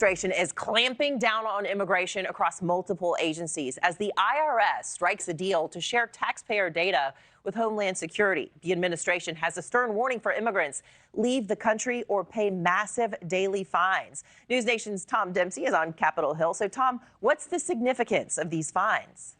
Administration is clamping down on immigration across multiple agencies as the IRS strikes a deal to share taxpayer data with Homeland Security. The administration has a stern warning for immigrants: leave the country or pay massive daily fines. News Nation's Tom Dempsey is on Capitol Hill. So, Tom, what's the significance of these fines?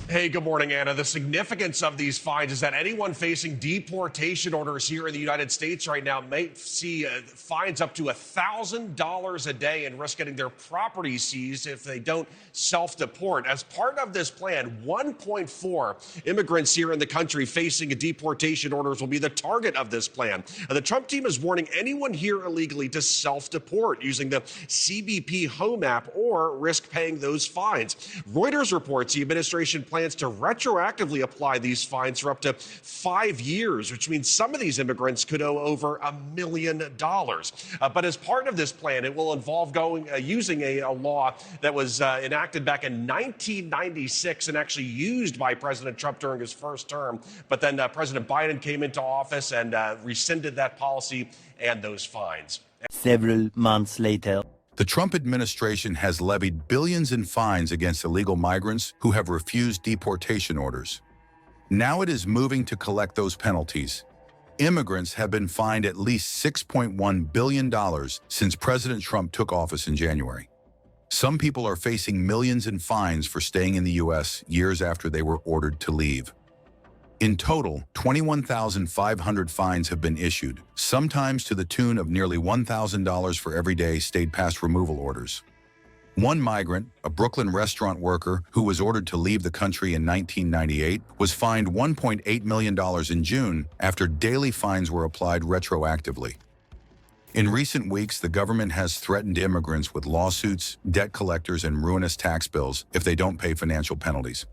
Hey, good morning, Anna. The significance of these fines is that anyone facing deportation orders here in the United States right now may see fines up to $1,000 a day and risk getting their property seized if they don't self-deport. As part of this plan, 1.4 immigrants here in the country facing deportation orders will be the target of this plan. The Trump team is warning anyone here illegally to self-deport using the CBP Home app or risk paying those fines. Reuters reports the administration plans to retroactively apply these fines for up to 5 years, which means some of these immigrants could owe over $1 million. But as part of this plan, it will involve using a law that was enacted back in 1996 and actually used by President Trump during his first term. But then President Biden came into office and rescinded that policy and those fines. Several months later, the Trump administration has levied billions in fines against illegal migrants who have refused deportation orders. Now it is moving to collect those penalties. Immigrants have been fined at least $6.1 billion since President Trump took office in January. Some people are facing millions in fines for staying in the U.S. years after they were ordered to leave. In total, 21,500 fines have been issued, sometimes to the tune of nearly $1,000 for every day stayed past removal orders. One migrant, a Brooklyn restaurant worker who was ordered to leave the country in 1998, was fined $1.8 million in June after daily fines were applied retroactively. In recent weeks, the government has threatened immigrants with lawsuits, debt collectors, and ruinous tax bills if they don't pay financial penalties.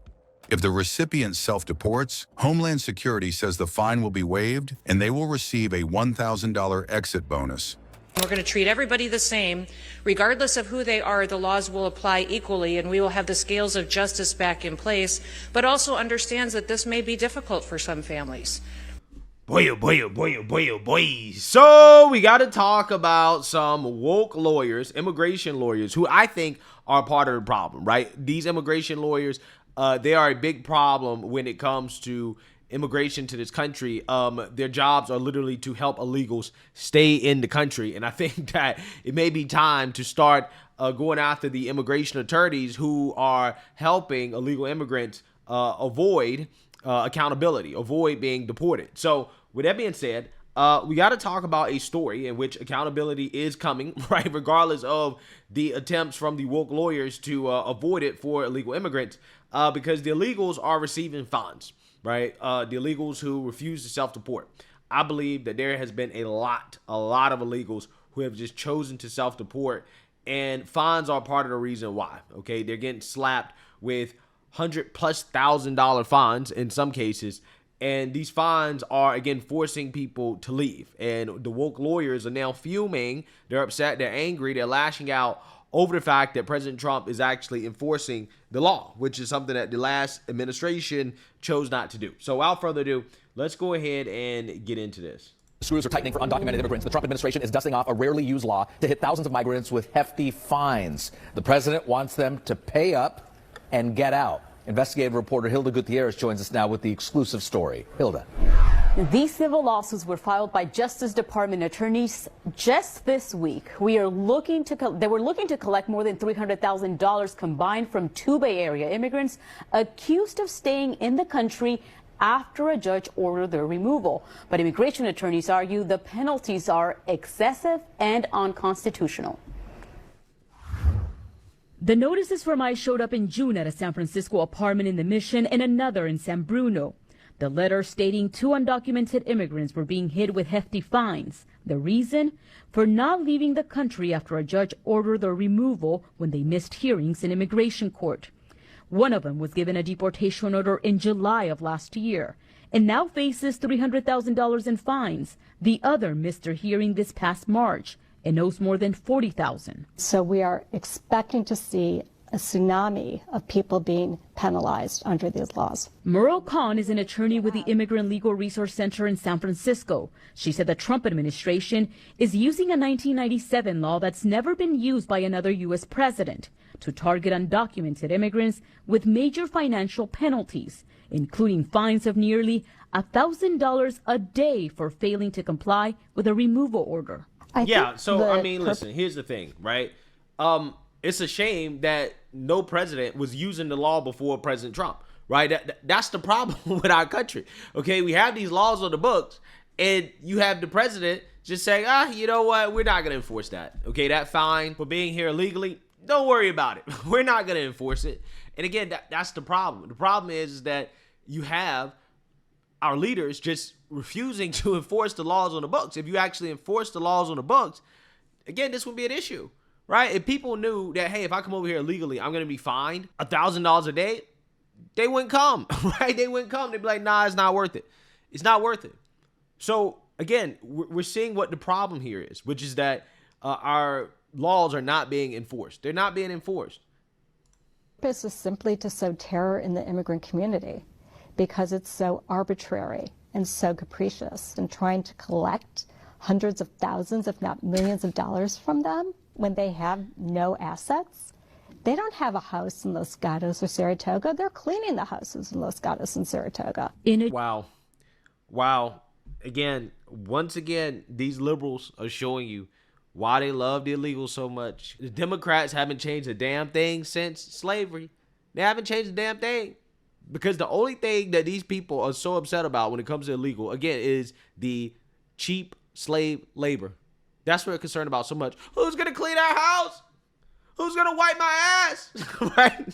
If the recipient self-deports, Homeland Security says the fine will be waived and they will receive a $1,000 exit bonus. We're going to treat everybody the same. Regardless of who they are, the laws will apply equally, and we will have the scales of justice back in place, but also understands that this may be difficult for some families. Boy, oh boy, oh boy, oh boy, oh boy. So we got to talk about some woke lawyers, immigration lawyers, who I think are part of the problem, right? These immigration lawyers, they are a big problem when it comes to immigration to this country. Their jobs are literally to help illegals stay in the country. And I think that it may be time to start going after the immigration attorneys who are helping illegal immigrants avoid accountability, avoid being deported. So with that being said, we got to talk about a story in which accountability is coming, right? Regardless of the attempts from the woke lawyers to avoid it for illegal immigrants, because the illegals are receiving fines, right? The illegals who refuse to self-deport. I believe that there has been a lot of illegals who have just chosen to self-deport, and fines are part of the reason why, okay? They're getting slapped with $100,000+ fines in some cases. And these fines are, again, forcing people to leave. And the woke lawyers are now fuming. They're upset. They're angry. They're lashing out over the fact that President Trump is actually enforcing the law, which is something that the last administration chose not to do. So without further ado, let's go ahead and get into this. Screws are tightening for undocumented immigrants. The Trump administration is dusting off a rarely used law to hit thousands of migrants with hefty fines. The president wants them to pay up and get out. Investigative reporter Hilda Gutierrez joins us now with the exclusive story. Hilda. These civil lawsuits were filed by Justice Department attorneys just this week. They were looking to collect more than $300,000 combined from 2 Bay Area immigrants accused of staying in the country after a judge ordered their removal. But immigration attorneys argue the penalties are excessive and unconstitutional. The notices from ICE showed up in June at a San Francisco apartment in the Mission and another in San Bruno. The letter stating 2 undocumented immigrants were being hit with hefty fines. The reason? For not leaving the country after a judge ordered their removal when they missed hearings in immigration court. One of them was given a deportation order in July of last year and now faces $300,000 in fines. The other missed her hearing this past March and owes more than $40,000. So we are expecting to see a tsunami of people being penalized under these laws. Merle Khan is an attorney with the Immigrant Legal Resource Center in San Francisco. She said the Trump administration is using a 1997 law that's never been used by another U.S. president to target undocumented immigrants with major financial penalties, including fines of nearly $1,000 a day for failing to comply with a removal order. Listen, here's the thing, right? It's a shame that no president was using the law before President Trump, right? That's the problem with our country. Okay, we have these laws on the books, and you have the president just saying, you know what? We're not going to enforce that. Okay, that fine for being here illegally, don't worry about it. We're not going to enforce it. And again, that's the problem. The problem is that you have our leaders just refusing to enforce the laws on the books. If you actually enforce the laws on the books, again, this would be an issue. Right? If people knew that, hey, if I come over here illegally, I'm going to be fined $1,000 a day, they wouldn't come, right? They wouldn't come. They'd be like, nah, it's not worth it. It's not worth it. So, again, we're seeing what the problem here is, which is that our laws are not being enforced. They're not being enforced. This is simply to sow terror in the immigrant community because it's so arbitrary and so capricious, and trying to collect hundreds of thousands, if not millions of dollars from them when they have no assets. They don't have a house in Los Gatos or Saratoga. They're cleaning the houses in Los Gatos and Saratoga. Wow. Again, once again, these liberals are showing you why they love the illegals so much. The Democrats haven't changed a damn thing since slavery. They haven't changed a damn thing. Because the only thing that these people are so upset about when it comes to illegal, again, is the cheap slave labor. That's what they're concerned about so much. Who's going to clean our house? Who's going to wipe my ass? Right?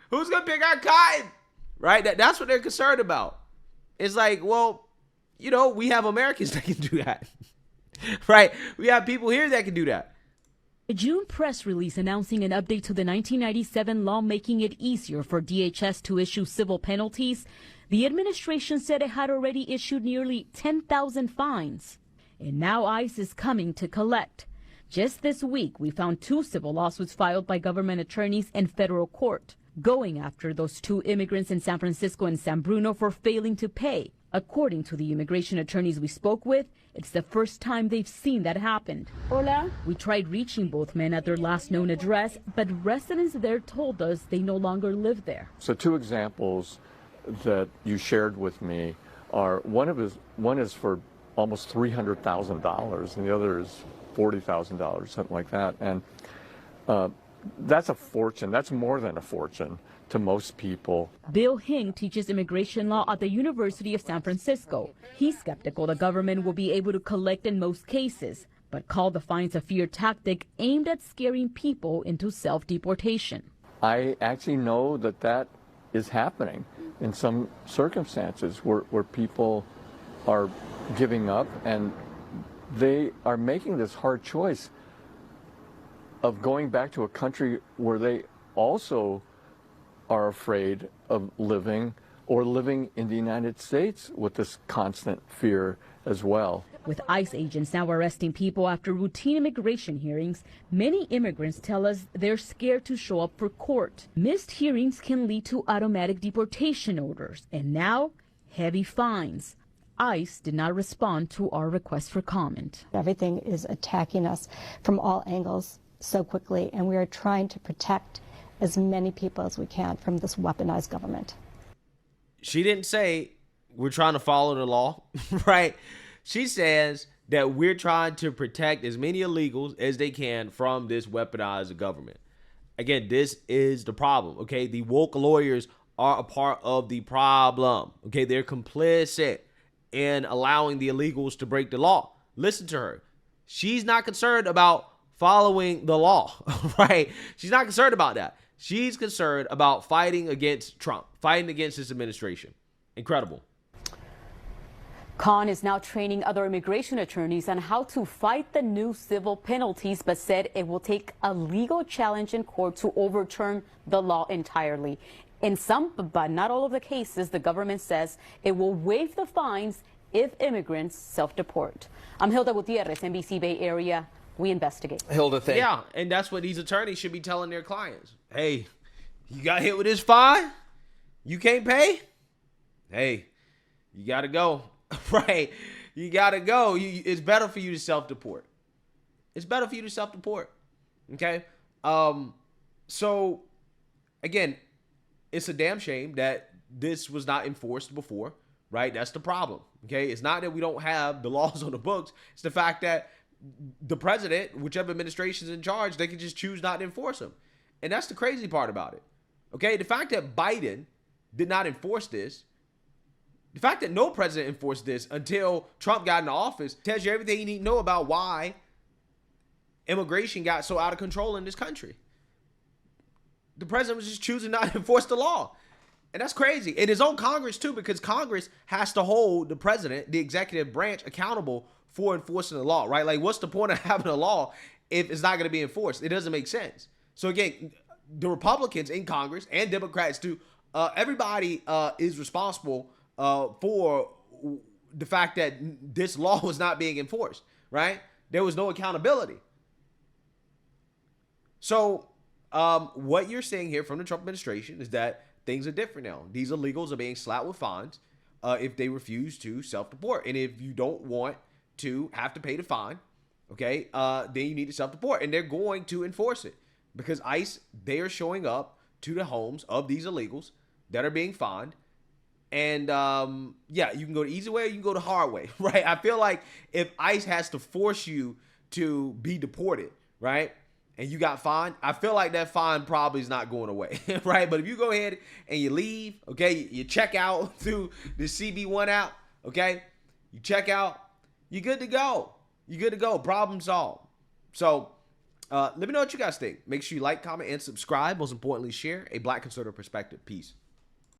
Who's going to pick our cotton? Right? That's what they're concerned about. It's like, well, you know, we have Americans that can do that. Right? We have people here that can do that. A June press release announcing an update to the 1997 law making it easier for DHS to issue civil penalties. The administration said it had already issued nearly 10,000 fines. And now ICE is coming to collect. Just this week, we found 2 civil lawsuits filed by government attorneys in federal court, going after those 2 immigrants in San Francisco and San Bruno for failing to pay. According to the immigration attorneys we spoke with, it's the first time they've seen that happen. Hola. We tried reaching both men at their last known address, but residents there told us they no longer live there. So 2 examples that you shared with me are one is for almost $300,000 and the other is $40,000, something like that. And that's a fortune. That's more than a fortune to most people. Bill Hing teaches immigration law at the University of San Francisco. He's skeptical the government will be able to collect in most cases, but called the fines a fear tactic aimed at scaring people into self-deportation. I actually know that is happening in some circumstances where people are giving up and they are making this hard choice of going back to a country where they also are afraid of living or living in the United States with this constant fear as well. With ICE agents now arresting people after routine immigration hearings, many immigrants tell us they're scared to show up for court. Missed hearings can lead to automatic deportation orders, and now heavy fines. ICE did not respond to our request for comment. Everything is attacking us from all angles so quickly, and we are trying to protect as many people as we can from this weaponized government. She didn't say we're trying to follow the law, right? She says that we're trying to protect as many illegals as they can from this weaponized government. Again, this is the problem, okay? The woke lawyers are a part of the problem, okay? They're complicit in allowing the illegals to break the law. Listen to her. She's not concerned about following the law, right? She's not concerned about that. She's concerned about fighting against Trump, fighting against this administration. Incredible. Khan is now training other immigration attorneys on how to fight the new civil penalties, but said it will take a legal challenge in court to overturn the law entirely. In some, but not all of the cases, the government says it will waive the fines if immigrants self-deport. I'm Hilda Gutierrez, NBC Bay Area We investigate. Hilda, thank Yeah, and that's what these attorneys should be telling their clients. Hey, you got hit with this fine? You can't pay? Hey, you got to go. Right? You got to go. It's better for you to self-deport. It's better for you to self-deport. Okay? So, again, it's a damn shame that this was not enforced before, right? That's the problem. Okay? It's not that we don't have the laws on the books. It's the fact that the president, whichever administration is in charge, they can just choose not to enforce them. And that's the crazy part about it. Okay? The fact that Biden did not enforce this, the fact that no president enforced this until Trump got into office tells you everything you need to know about why immigration got so out of control in this country. The president was just choosing not to enforce the law. And that's crazy. And his own Congress, too, because Congress has to hold the president, the executive branch, accountable for enforcing the law, right? Like, what's the point of having a law if it's not going to be enforced? It doesn't make sense. So, again, the Republicans in Congress and Democrats, too, everybody is responsible for the fact that this law was not being enforced, right? There was no accountability. So what you're seeing here from the Trump administration is that things are different now. These illegals are being slapped with fines if they refuse to self-deport. And if you don't want to have to pay the fine, okay, then you need to self-deport. And they're going to enforce it because ICE, they are showing up to the homes of these illegals that are being fined. And yeah, you can go the easy way or you can go the hard way, right? I feel like if ICE has to force you to be deported, right, and you got fined, I feel like that fine probably is not going away, right? But if you go ahead and you leave, okay, you check out through the CB1 app, okay, you check out, you're good to go. You're good to go. Problem solved. So let me know what you guys think. Make sure you like, comment, and subscribe. Most importantly, share a Black conservative perspective. Peace.